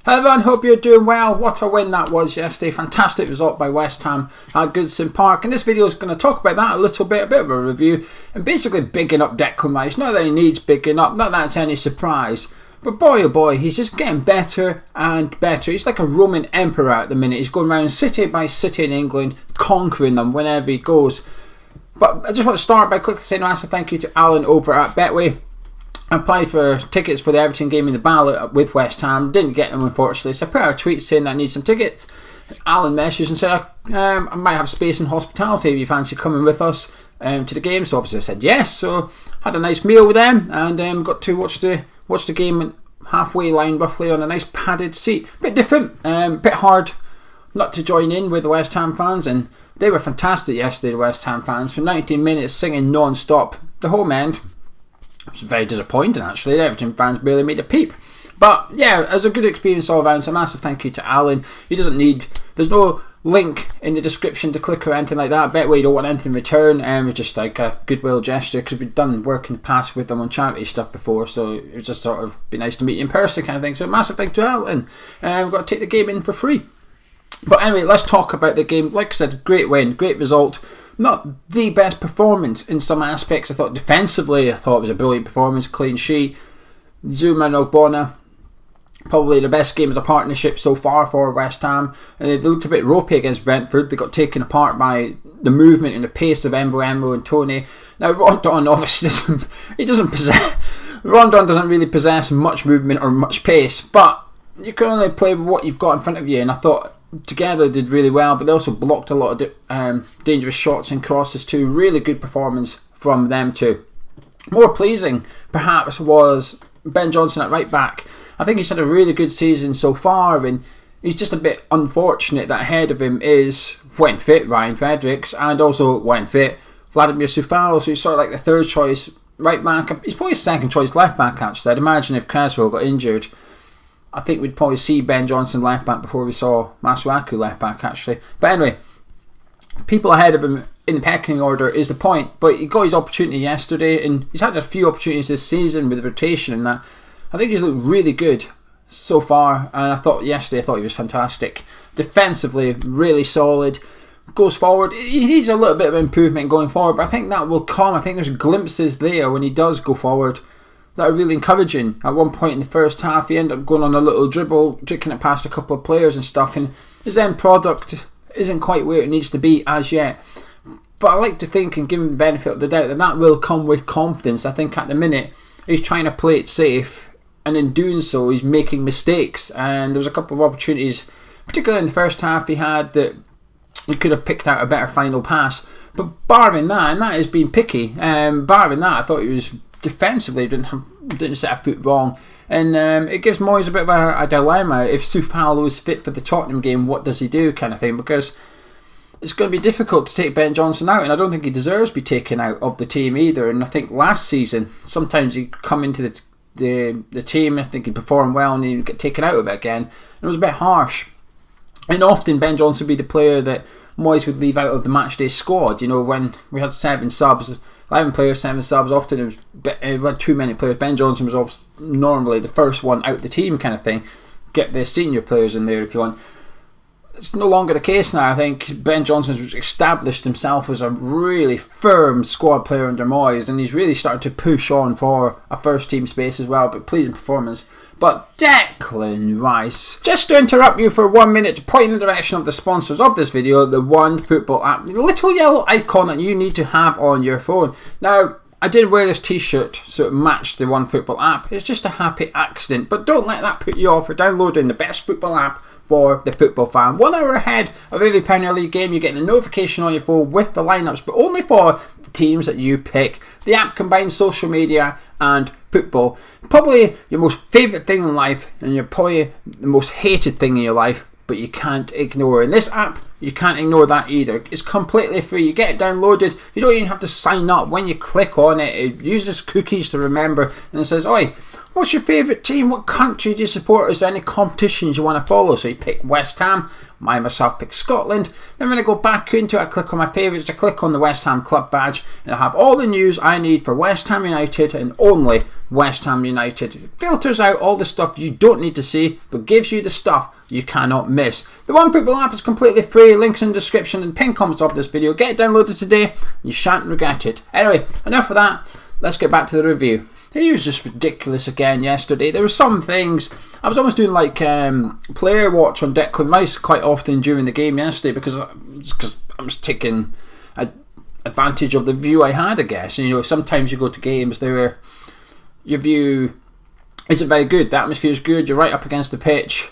Hello everyone, hope you're doing well. What a win that was yesterday. Fantastic result by West Ham at Goodison Park. And this video is going to talk about that a little bit, a bit of a review, and basically bigging up Declan Rice. Not that he needs bigging up, not that it's any surprise. But boy oh boy, he's just getting better and better. He's like a Roman emperor at the minute. He's going around city by city in England, conquering them whenever he goes. But I just want to start by quickly saying a massive thank you to Alan over at Betway. I applied for tickets for the Everton game in the ballot with West Ham. Didn't get them, unfortunately. So I put out a tweet saying that I need some tickets. Alan messaged and said, I might have space in hospitality if you fancy coming with us to the game. So obviously I said yes. So had a nice meal with them and got to watch the game halfway line roughly on a nice padded seat. Bit different, bit hard not to join in with the West Ham fans, and they were fantastic yesterday, the West Ham fans, for 19 minutes singing non-stop. The home end. It was very disappointing actually. The Everton fans barely made a peep. But yeah, it was a good experience all around. So a massive thank you to Alan. There's no link in the description to click or anything like that. Betway don't want anything in return. It was just like a goodwill gesture because we've done work in the past with them on charity stuff before. So it was just sort of be nice to meet you in person kind of thing. So a massive thank you to Alan. We've got to take the game in for free. But anyway, let's talk about the game. Like I said, great win, great result. Not the best performance in some aspects. I thought defensively, it was a brilliant performance, clean sheet. Zuma and Ogbonna, probably the best game of the partnership so far for West Ham. And they looked a bit ropey against Brentford. They got taken apart by the movement and the pace of Embo and Tony. Now Rondon obviously Rondon doesn't really possess much movement or much pace, but you can only play with what you've got in front of you. And I thought together did really well, but they also blocked a lot of dangerous shots and crosses too. Really good performance from them too. More pleasing perhaps was Ben Johnson at right back. I think he's had a really good season so far, and he's just a bit unfortunate that ahead of him is, when fit, Ryan Fredericks, and also when fit, Vladimir Coufal. So he's sort of like the third choice right back. He's probably second choice left back actually. I'd imagine if Caswell got injured, I think we'd probably see Ben Johnson left back before we saw Masuaku left back actually. But anyway, people ahead of him in the pecking order is the point. But he got his opportunity yesterday, and he's had a few opportunities this season with rotation and that. I think he's looked really good so far, and I thought he was fantastic. Defensively, really solid. Goes forward, he needs a little bit of improvement going forward, but I think that will come. I think there's glimpses there when he does go forward that are really encouraging. At one point in the first half, he ended up going on a little dribble, taking it past a couple of players and stuff, and his end product isn't quite where it needs to be as yet. But I like to think and give him the benefit of the doubt that will come with confidence. I think at the minute, he's trying to play it safe, and in doing so, he's making mistakes. And there was a couple of opportunities, particularly in the first half, he had that he could have picked out a better final pass. But barring that, and that is being picky, barring that, I thought he was defensively didn't set a foot wrong, and it gives Moyes a bit of a dilemma. If Coufal was fit for the Tottenham game, what does he do, kind of thing, because it's going to be difficult to take Ben Johnson out, and I don't think he deserves to be taken out of the team either. And I think last season sometimes he'd come into the team, I think he'd perform well and he'd get taken out of it again, and it was a bit harsh. And often Ben Johnson would be the player that Moyes would leave out of the matchday squad. You know, when we had 7 subs, 11 players, 7 subs, often it was too many players. Ben Johnson was normally the first one out the team kind of thing. Get the senior players in there if you want. It's no longer the case now. I think Ben Johnson's established himself as a really firm squad player under Moyes, and he's really starting to push on for a first team space as well. But pleasing performance. But Declan Rice, just to interrupt you for 1 minute to point in the direction of the sponsors of this video, the OneFootball app, the little yellow icon that you need to have on your phone. Now, I did wear this t-shirt so it matched the OneFootball app. It's just a happy accident, but don't let that put you off for downloading the best football app for the football fan. 1 hour ahead of every Premier League game, you get a notification on your phone with the lineups, but only for the teams that you pick. The app combines social media and football. Probably your most favourite thing in life, and you're probably the most hated thing in your life, but you can't ignore. In this app, you can't ignore that either. It's completely free. You get it downloaded. You don't even have to sign up. When you click on it, it uses cookies to remember, and it says, "Oi, What's your favourite team? What country do you support? Is there any competitions you want to follow? So you pick West Ham. I myself pick Scotland. Then when I go back into it, I click on my favourites. I click on the West Ham club badge, and I have all the news I need for West Ham United and only West Ham United. It filters out all the stuff you don't need to see, but gives you the stuff you cannot miss. The OneFootball app is completely free. Links in the description and pinned comments of this video. Get it downloaded today. You shan't regret it. Anyway, enough of that. Let's get back to the review. He was just ridiculous again yesterday. There were some things, I was almost doing like player watch on Declan Rice quite often during the game yesterday because I was taking advantage of the view I had, I guess. And, you know, sometimes you go to games, your view isn't very good. The atmosphere is good, you're right up against the pitch,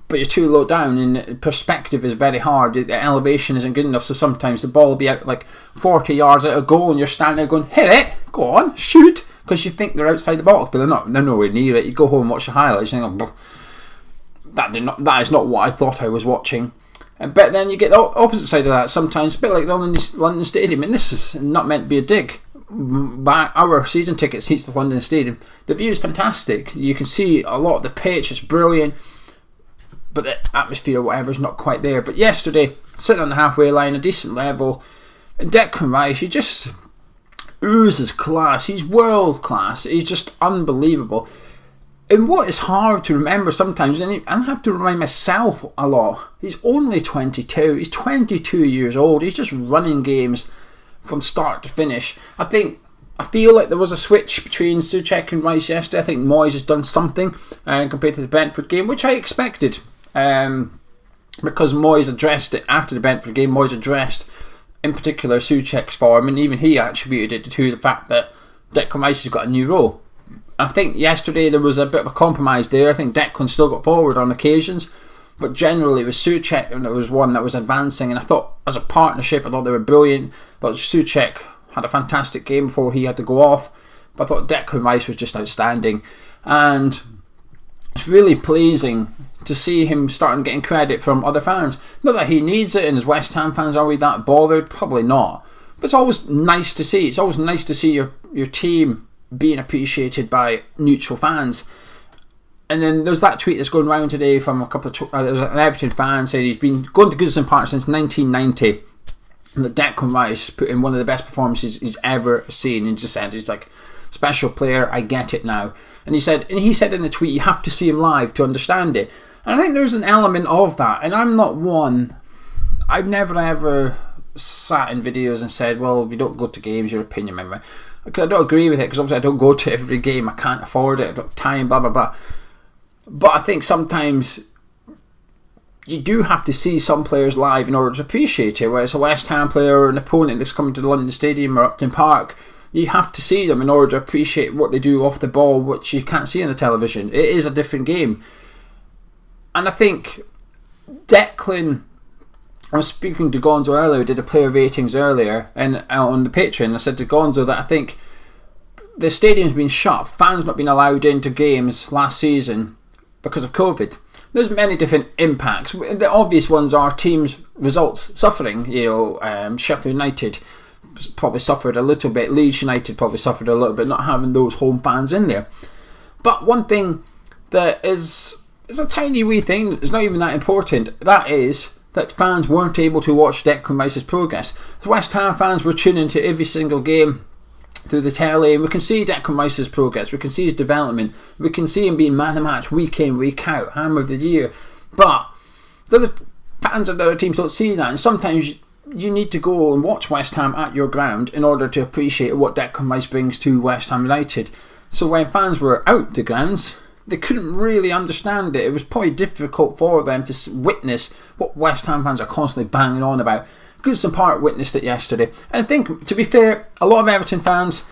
but you're too low down and perspective is very hard. The elevation isn't good enough, so sometimes the ball will be out like 40 yards out of goal and you're standing there going, hit it, go on, shoot, because you think they're outside the box, but they're nowhere near it. You go home and watch the highlights and you think, that is not what I thought I was watching. But then you get the opposite side of that sometimes, a bit like the London Stadium, and this is not meant to be a dig. Our season ticket seats the London Stadium. The view is fantastic. You can see a lot of the pitch, it's brilliant, but the atmosphere or whatever is not quite there. But yesterday, sitting on the halfway line, a decent level, and Declan Rice, he just oozes class. He's world class. He's just unbelievable. And what is hard to remember sometimes, and I have to remind myself a lot, he's only 22. He's 22 years old. He's just running games from start to finish. I feel like there was a switch between Souček and Rice yesterday. I think Moyes has done something compared to the Brentford game, which I expected. Because Moyes addressed it after the Brentford game. Moyes addressed in particular Souček's form, and even he attributed it to the fact that Declan Rice has got a new role. I think yesterday there was a bit of a compromise there. I think Declan still got forward on occasions, but generally it was Souček and there was one that was advancing, and I thought as a partnership I thought they were brilliant. But Souček had a fantastic game before he had to go off, but I thought Declan Rice was just outstanding, and it's really pleasing to see him starting getting credit from other fans. Not that he needs it, and as West Ham fans are we that bothered? Probably not. But it's always nice to see. It's always nice to see your team being appreciated by neutral fans. And then there's that tweet that's going around today from a couple of there's an Everton fan saying he's been going to Goodison Park since 1990, and that Declan Rice put in one of the best performances he's ever seen, and just said he's like, special player, I get it now. And he said in the tweet, you have to see him live to understand it. And I think there's an element of that. And I'm not one, I've never ever sat in videos and said, well, if you don't go to games, your opinion, remember. Because I don't agree with it, because obviously I don't go to every game, I can't afford it, I don't have time, blah blah blah. But I think sometimes you do have to see some players live in order to appreciate it. Whether it's a West Ham player or an opponent that's coming to the London Stadium or Upton Park, you have to see them in order to appreciate what they do off the ball, which you can't see on the television. It is a different game. And I think Declan, I was speaking to Gonzo earlier, we did a player ratings earlier, and on the Patreon I said to Gonzo that I think the stadium's been shut, fans not been allowed into games last season because of COVID. There's many different impacts. The obvious ones are teams' results suffering. Sheffield United probably suffered a little bit. Leeds United probably suffered a little bit, not having those home fans in there. But one thing that is a tiny wee thing, it's not even that important, that is that fans weren't able to watch Declan Rice's progress. The West Ham fans were tuning into every single game through the telly, and we can see Declan Rice's progress, we can see his development, we can see him being man of the match week in, week out, Hammer of the Year. But the fans of the other teams don't see that, and sometimes you need to go and watch West Ham at your ground in order to appreciate what Declan Rice brings to West Ham United. So when fans were out the grounds, they couldn't really understand it. It was probably difficult for them to witness what West Ham fans are constantly banging on about. Goodison Park witnessed it yesterday. And I think, to be fair, a lot of Everton fans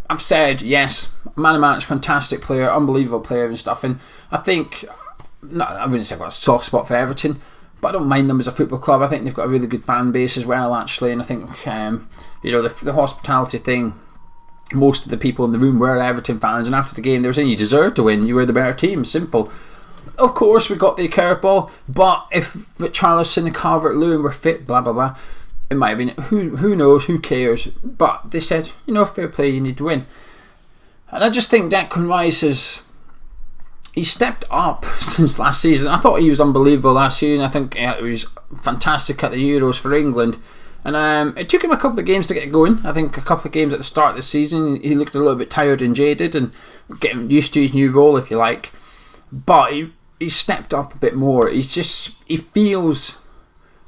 have said, yes, man of match, fantastic player, unbelievable player and stuff. And I think, I wouldn't say I've got a soft spot for Everton, but I don't mind them as a football club. I think they've got a really good fan base as well, actually. And I think, the hospitality thing, most of the people in the room were Everton fans, and after the game they were saying you deserve to win, you were the better team, simple. Of course we got the curveball, but if Richarlison and Calvert-Lewin were fit, blah blah blah, it might have been, who knows, who cares, but they said, fair play, you need to win. And I just think Declan Rice he stepped up since last season. I thought he was unbelievable last season. I think he was fantastic at the Euros for England. And it took him a couple of games to get going. I think a couple of games at the start of the season, he looked a little bit tired and jaded and getting used to his new role, if you like. But he stepped up a bit more. He feels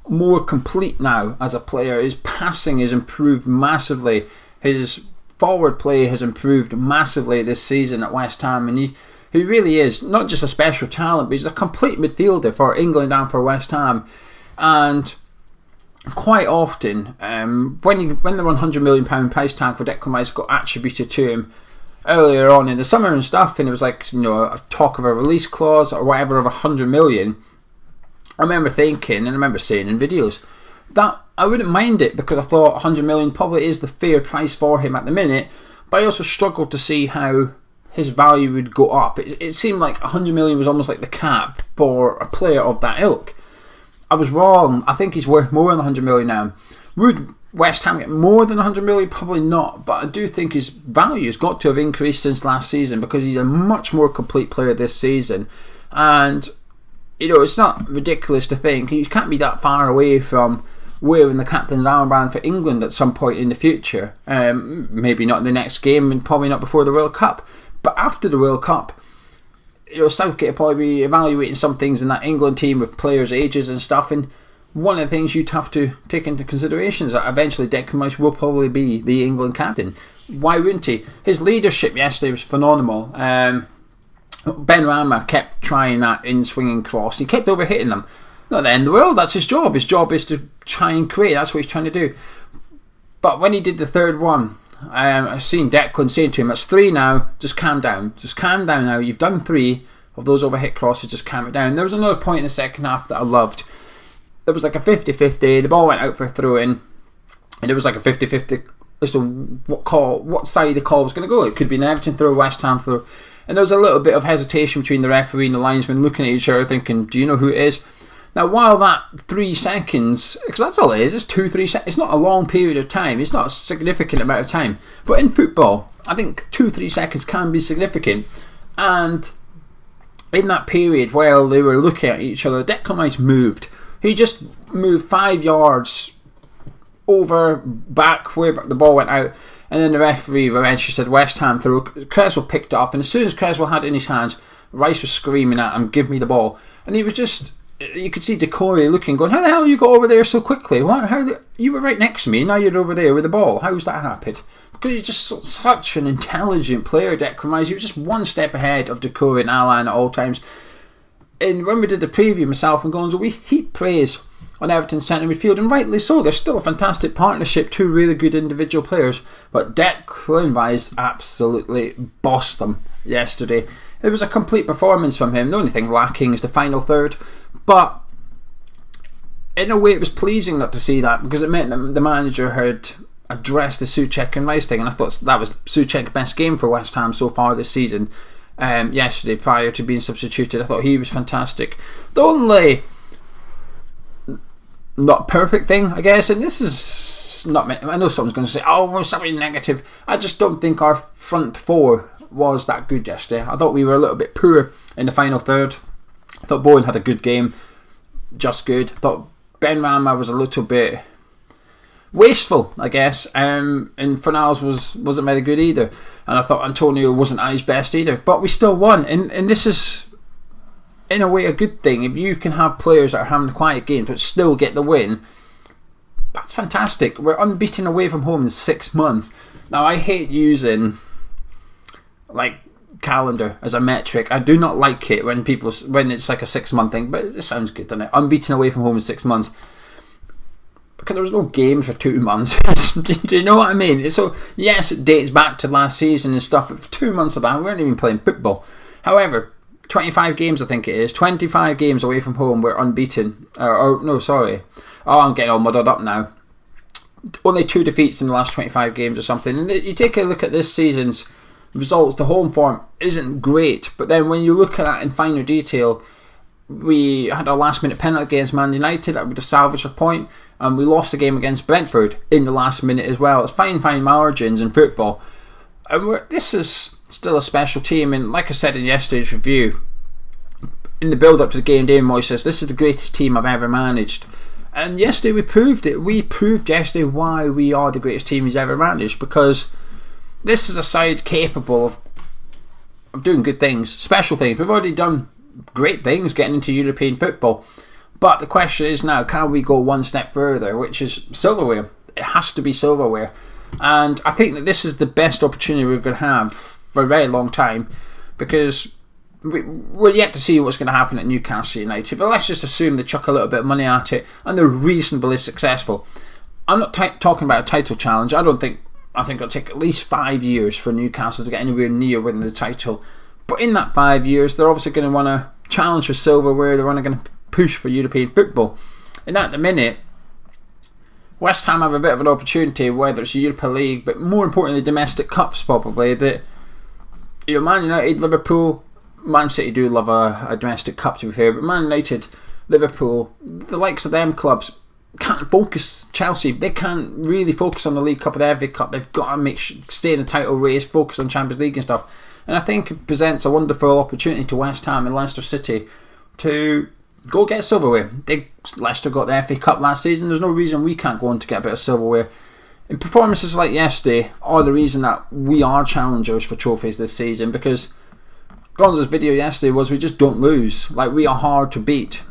more complete now as a player. His passing has improved massively. His forward play has improved massively this season at West Ham, and he really is not just a special talent, but he's a complete midfielder for England and for West Ham. And quite often, when the £100 million price tag for Declan Rice got attributed to him earlier on in the summer and stuff, and it was like, a talk of a release clause or whatever of 100 million, I remember thinking, and I remember saying in videos, that I wouldn't mind it, because I thought 100 million probably is the fair price for him at the minute, but I also struggled to see how his value would go up. It seemed like 100 million was almost like the cap for a player of that ilk. I was wrong. I think he's worth more than 100 million now. Would West Ham get more than 100 million? Probably not, but I do think his value has got to have increased since last season, because he's a much more complete player this season. And it's not ridiculous to think he can't be that far away from wearing the captain's armband for England at some point in the future. Maybe not in the next game, and probably not before the World Cup. But after the World Cup, Southgate will probably be evaluating some things in that England team with players' ages and stuff. And one of the things you'd have to take into consideration is that eventually Declan Rice will probably be the England captain. Why wouldn't he? His leadership yesterday was phenomenal. Ben Rama kept trying that in-swinging cross. He kept overhitting them. Not the end of the world, that's his job. His job is to try and create. That's what he's trying to do. But when he did the third one, I've seen Declan saying to him, "It's 3 now, just calm down. Just calm down now. You've done 3 of those overhit crosses, just calm it down." There was another point in the second half that I loved. There was like a 50-50, the ball went out for a throw-in, and it was like a 50-50 as to what side the call was going to go. It could be an Everton throw, West Ham throw, and there was a little bit of hesitation between the referee and the linesman looking at each other thinking, do you know who it is? Now, while that 3 seconds, because that's all it is, it's 2-3 seconds, it's not a long period of time, it's not a significant amount of time, but in football, I think 2-3 seconds can be significant. And in that period while they were looking at each other, Declan Rice moved. He just moved 5 yards over, back where the ball went out, and then the referee eventually said West Ham through. Creswell picked it up, and as soon as Creswell had it in his hands, Rice was screaming at him, "Give me the ball." And he was just, you could see Decore looking, going, "How the hell you got over there so quickly? You were right next to me, now you're over there with the ball. How's that happened?" Because he's just such an intelligent player, Declan Rice. He was just one step ahead of Decore and Alan at all times. And when we did the preview, myself and Gonzo, we heaped praise on Everton's centre midfield, and rightly so. They're still a fantastic partnership, 2 really good individual players, but Declan Rice absolutely bossed them yesterday. It was a complete performance from him. The only thing lacking is the final third, but in a way it was pleasing not to see that, because it meant that the manager had addressed the Souček and Rice thing, and I thought that was Souček's best game for West Ham so far this season. Yesterday, prior to being substituted, I thought he was fantastic. The only not perfect thing, I guess, and this is not, I know someone's going to say, "Oh, something negative." I just don't think our front 4 was that good yesterday. I thought we were a little bit poor in the final third. I thought Bowen had a good game, just good. I thought Ben Rama was a little bit wasteful, I guess, and Fornals wasn't very good either, and I thought Antonio wasn't at his best either, but we still won, and this is in a way a good thing. If you can have players that are having quiet games but still get the win, that's fantastic. We're unbeaten away from home in 6 months. Now, I hate using like calendar as a metric. I do not like it when it's like a 6-month thing, but it sounds good, doesn't it? Unbeaten away from home in 6 months, because there was no games for 2 months. Do you know what I mean? So yes, it dates back to last season and stuff, but for 2 months of that we weren't even playing football. However, 25 games, I think it is, 25 games away from home we're unbeaten. I'm getting all muddled up now. Only 2 defeats in the last 25 games or something. And you take a look at this season's results, the home form isn't great, but then when you look at that in finer detail, we had a last minute penalty against Man United that would have salvaged a point, and we lost the game against Brentford in the last minute as well. It's fine margins in football, And this is still a special team, and like I said in yesterday's review, in the build-up to the game, David Moyes says, this is the greatest team I've ever managed. And yesterday we proved it. We proved yesterday why we are the greatest team he's ever managed, because this is a side capable of doing good things, special things. We've already done great things getting into European football. But the question is now, can we go one step further, which is silverware? It has to be silverware. And I think that this is the best opportunity we're going to have for a very long time, because we're yet to see what's going to happen at Newcastle United. But let's just assume they chuck a little bit of money at it and they're reasonably successful. I'm not talking about a title challenge. I think it'll take at least 5 years for Newcastle to get anywhere near winning the title. But in that 5 years, they're obviously going to want to challenge for silverware. They're going to push for European football. And at the minute, West Ham have a bit of an opportunity, whether it's Europa League, but more importantly, domestic cups probably. That, you know, Man United, Liverpool, Man City do love a domestic cup, to be fair, but Man United, Liverpool, the likes of them clubs can't focus. Chelsea, they can't really focus on the League Cup or the FA Cup. They've got to stay in the title race, focus on Champions League and stuff. And I think it presents a wonderful opportunity to West Ham and Leicester City to go get silverware. Leicester got the FA Cup last season. There's no reason we can't go on to get a bit of silverware. And performances like yesterday are the reason that we are challengers for trophies this season, because Gonzo's video yesterday was we just don't lose. Like, we are hard to beat.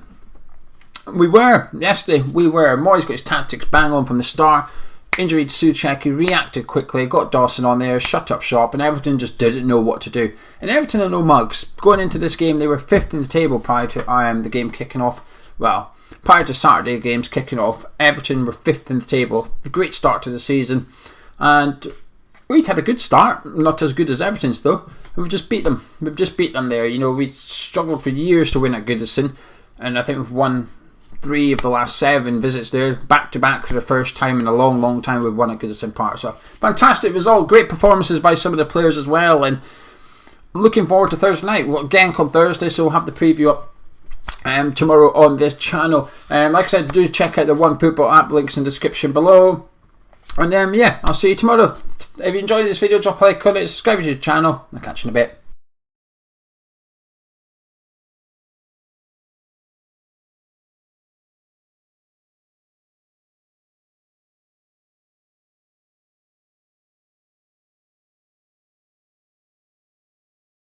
We were. Yesterday, we were. Moyes got his tactics bang on from the start. Injury to Souček, he reacted quickly, got Dawson on there, shut up shop, and Everton just didn't know what to do. And Everton are no mugs. Going into this game, they were 5th in the table prior to the game kicking off. Well, prior to Saturday games kicking off, Everton were 5th in the table. A great start to the season. And we'd had a good start. Not as good as Everton's, though. We've just beat them. We've just beat them there. You know, we struggled for years to win at Goodison, and I think we've won 3 of the last 7 visits there, back to back for the first time in a long, long time. We've won at Goodison Park. So fantastic result, great performances by some of the players as well, and I'm looking forward to Thursday night. Well, again, come Thursday, so we'll have the preview up tomorrow on this channel. Like I said, do check out the One Football app, links in the description below. And yeah, I'll see you tomorrow. If you enjoyed this video, drop a like on it, subscribe to the channel. I'll catch you in a bit.